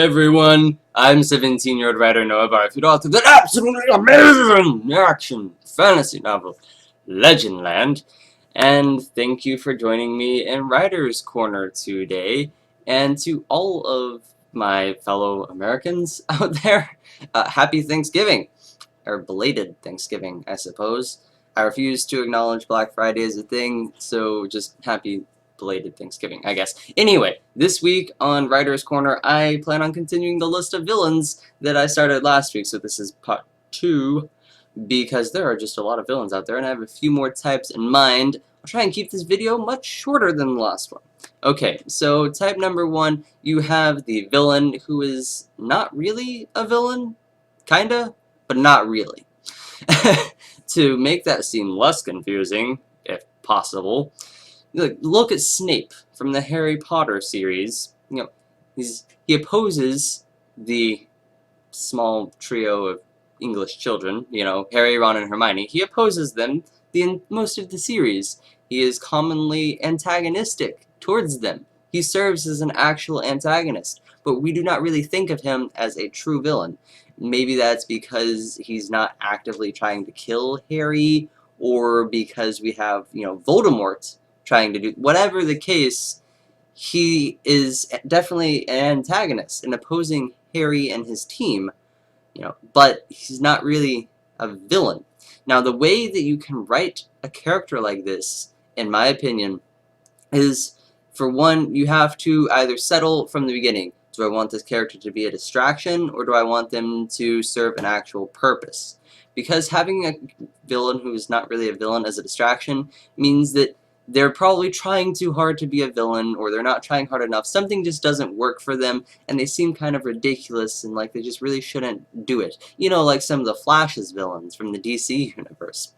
everyone, I'm 17-year-old writer Noah Barfield, author of the absolutely amazing action fantasy novel, Legendland, and thank you for joining me in Writer's Corner today, and to all of my fellow Americans out there, happy Thanksgiving, or belated Thanksgiving, I suppose. I refuse to acknowledge Black Friday as a thing, so just happy belated Thanksgiving, I guess. Anyway, this week on Writer's Corner, I plan on continuing the list of villains that I started last week, so this is part 2, because there are just a lot of villains out there, and I have a few more types in mind. I'll try and keep this video much shorter than the last one. Okay, so type number 1, you have the villain who is not really a villain, kinda, but not really. To make that seem less confusing, if possible, look at Snape from the Harry Potter series. You know, he opposes the small trio of English children, you know, Harry, Ron, and Hermione. He opposes them in most of the series. He is commonly antagonistic towards them. He serves as an actual antagonist, but we do not really think of him as a true villain. Maybe that's because he's not actively trying to kill Harry, or because we have, you know, Voldemort trying to do, whatever the case, he is definitely an antagonist and opposing Harry and his team, you know, but he's not really a villain. Now, the way that you can write a character like this, in my opinion, is, for one, you have to either settle from the beginning. Do I want this character to be a distraction, or do I want them to serve an actual purpose? Because having a villain who is not really a villain as a distraction means that they're probably trying too hard to be a villain, or they're not trying hard enough. Something just doesn't work for them, and they seem kind of ridiculous, and like they just really shouldn't do it. You know, like some of the Flash's villains from the DC universe.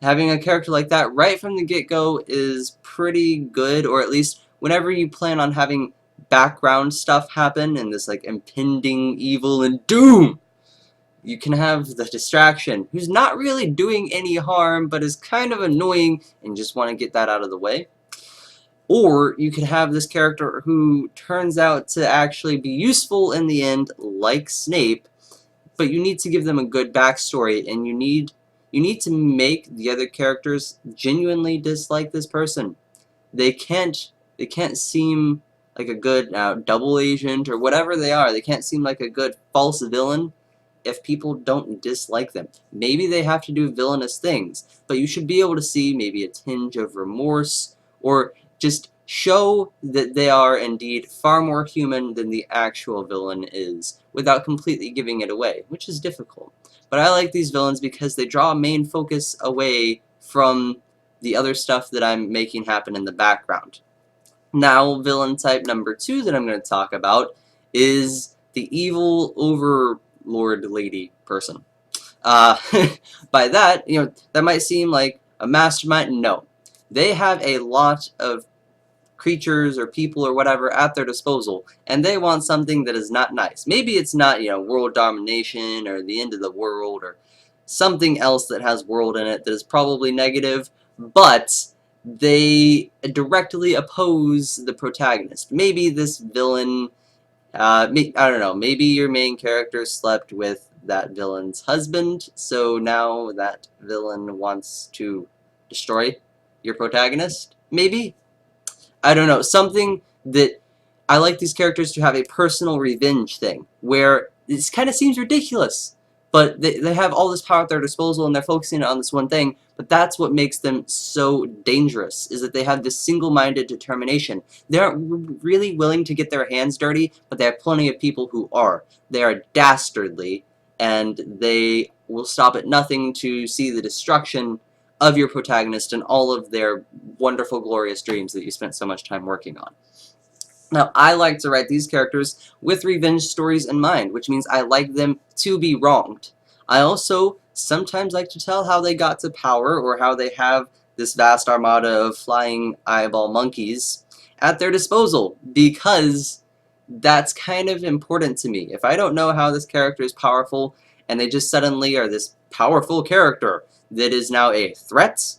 Having a character like that right from the get-go is pretty good, or at least whenever you plan on having background stuff happen and this like impending evil and doom, you can have the distraction who's not really doing any harm but is kind of annoying and just want to get that out of the way. Or you could have this character who turns out to actually be useful in the end, like Snape, but you need to give them a good backstory, and you need to make the other characters genuinely dislike this person. They can't seem like a good double agent or whatever they are. They can't seem like a good false villain if people don't dislike them. Maybe they have to do villainous things, but you should be able to see maybe a tinge of remorse, or just show that they are indeed far more human than the actual villain is, without completely giving it away, which is difficult. But I like these villains because they draw a main focus away from the other stuff that I'm making happen in the background. Now, villain type number 2 that I'm going to talk about is the evil Overlord lady person. By that, you know, that might seem like a mastermind. No. They have a lot of creatures or people or whatever at their disposal, and they want something that is not nice. Maybe it's not, you know, world domination or the end of the world or something else that has world in it that is probably negative, but they directly oppose the protagonist. Maybe this villain, I don't know, maybe your main character slept with that villain's husband, so now that villain wants to destroy your protagonist, maybe? I don't know, something that I like these characters to have a personal revenge thing, where this kind of seems ridiculous, but they have all this power at their disposal and they're focusing on this one thing, but that's what makes them so dangerous, is that they have this single-minded determination. They aren't really willing to get their hands dirty, but they have plenty of people who are. They are dastardly, and they will stop at nothing to see the destruction of your protagonist and all of their wonderful, glorious dreams that you spent so much time working on. Now, I like to write these characters with revenge stories in mind, which means I like them to be wronged. I also sometimes like to tell how they got to power, or how they have this vast armada of flying eyeball monkeys at their disposal, because that's kind of important to me. If I don't know how this character is powerful, and they just suddenly are this powerful character that is now a threat,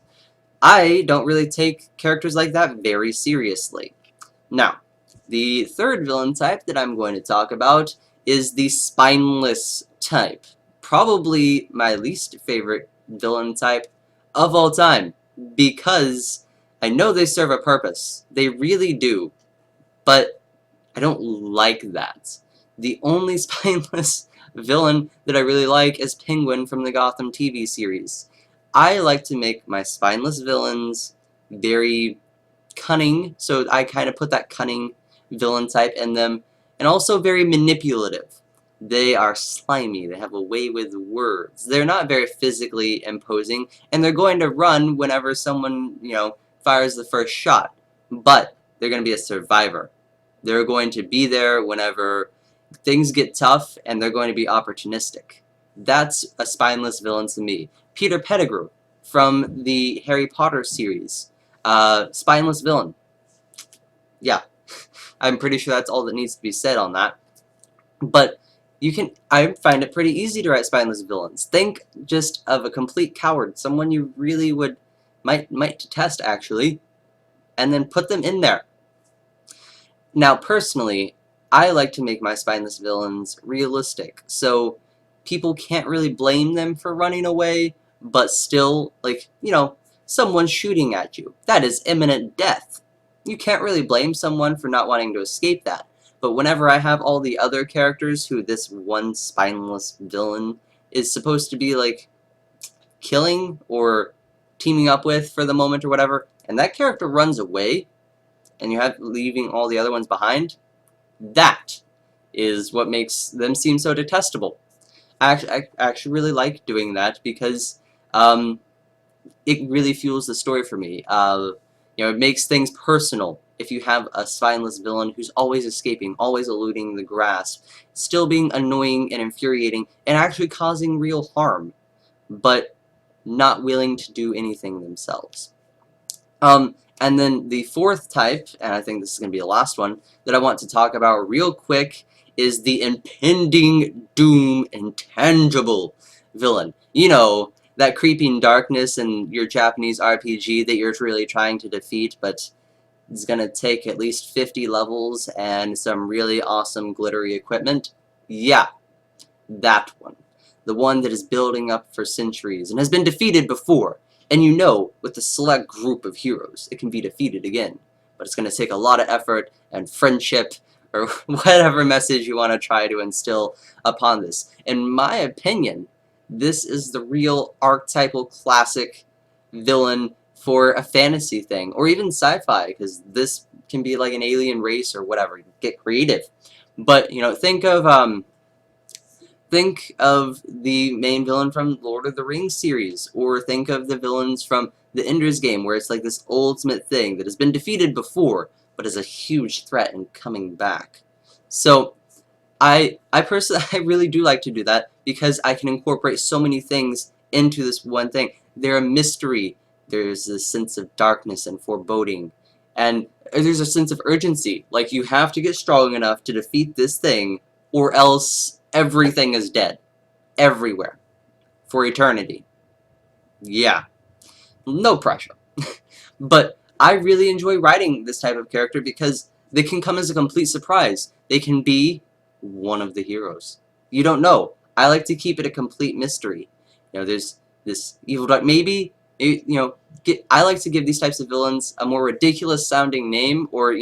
I don't really take characters like that very seriously. Now, The third villain type that I'm going to talk about is the spineless type. Probably my least favorite villain type of all time, because I know they serve a purpose. They really do, but I don't like that. The only spineless villain that I really like is Penguin from the Gotham TV series. I like to make my spineless villains very cunning, so I kind of put that cunning villain type in them, and also very manipulative. They are slimy, they have a way with words. They're not very physically imposing, and they're going to run whenever someone, fires the first shot. But they're going to be a survivor. They're going to be there whenever things get tough, and they're going to be opportunistic. That's a spineless villain to me. Peter Pettigrew from the Harry Potter series. Spineless villain. Yeah, I'm pretty sure that's all that needs to be said on that. But I find it pretty easy to write spineless villains. Think just of a complete coward, someone you really might detest actually, and then put them in there. Now, personally, I like to make my spineless villains realistic, so people can't really blame them for running away, but still, someone shooting at you. That is imminent death. You can't really blame someone for not wanting to escape that. But whenever I have all the other characters who this one spineless villain is supposed to be, killing or teaming up with for the moment or whatever, and that character runs away, and you have leaving all the other ones behind, that is what makes them seem so detestable. I actually really like doing that because it really fuels the story for me. It makes things personal. If you have a spineless villain who's always escaping, always eluding the grasp, still being annoying and infuriating, and actually causing real harm, but not willing to do anything themselves. And then the fourth type, and I think this is going to be the last one, that I want to talk about real quick is the Impending Doom intangible villain. You know, that creeping darkness in your Japanese RPG that you're really trying to defeat, but it's going to take at least 50 levels and some really awesome glittery equipment. Yeah, that one. The one that is building up for centuries and has been defeated before. And you know, with a select group of heroes, it can be defeated again. But it's going to take a lot of effort and friendship, or whatever message you want to try to instill upon this. In my opinion, this is the real archetypal classic villain for a fantasy thing, or even sci-fi, because this can be like an alien race or whatever. Get creative. But, think of the main villain from Lord of the Rings series, or think of the villains from the Ender's Game, where it's like this ultimate thing that has been defeated before, but is a huge threat and coming back. So, I personally, I really do like to do that, because I can incorporate so many things into this one thing. They're a mystery, there's a sense of darkness and foreboding, and there's a sense of urgency. Like, you have to get strong enough to defeat this thing, or else everything is dead. Everywhere. For eternity. Yeah. No pressure. But I really enjoy writing this type of character because they can come as a complete surprise. They can be one of the heroes. You don't know. I like to keep it a complete mystery. There's this evil dark. Maybe, I like to give these types of villains a more ridiculous sounding name, or,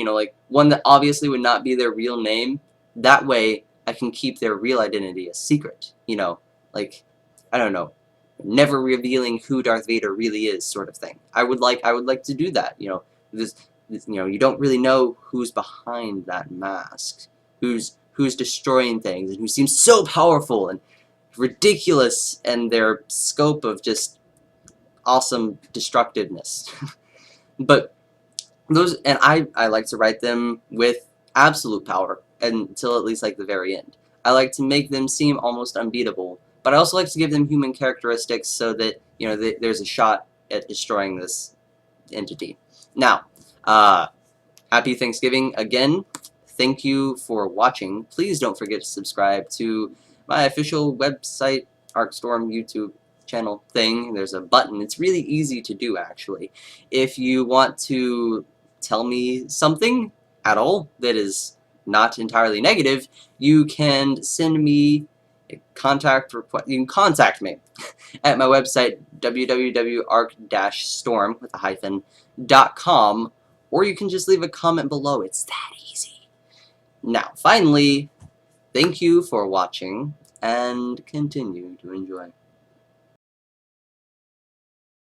one that obviously would not be their real name. That way, I can keep their real identity a secret, I don't know, never revealing who Darth Vader really is, sort of thing. I would like to do that, you don't really know who's behind that mask, who's destroying things, and who seems so powerful and ridiculous in their scope of just awesome destructiveness. But I like to write them with absolute power until at least the very end. I like to make them seem almost unbeatable, but I also like to give them human characteristics so that there's a shot at destroying this entity. Now, happy Thanksgiving again. Thank you for watching. Please don't forget to subscribe to my official website, ArcStorm YouTube channel thing. There's a button. It's really easy to do, actually. If you want to tell me something, at all that is not entirely negative, you can send me a contact request. You can contact me at my website, www.arc-storm, with a hyphen, .com, or you can just leave a comment below. It's that easy. Now, finally, thank you for watching, and continue to enjoy.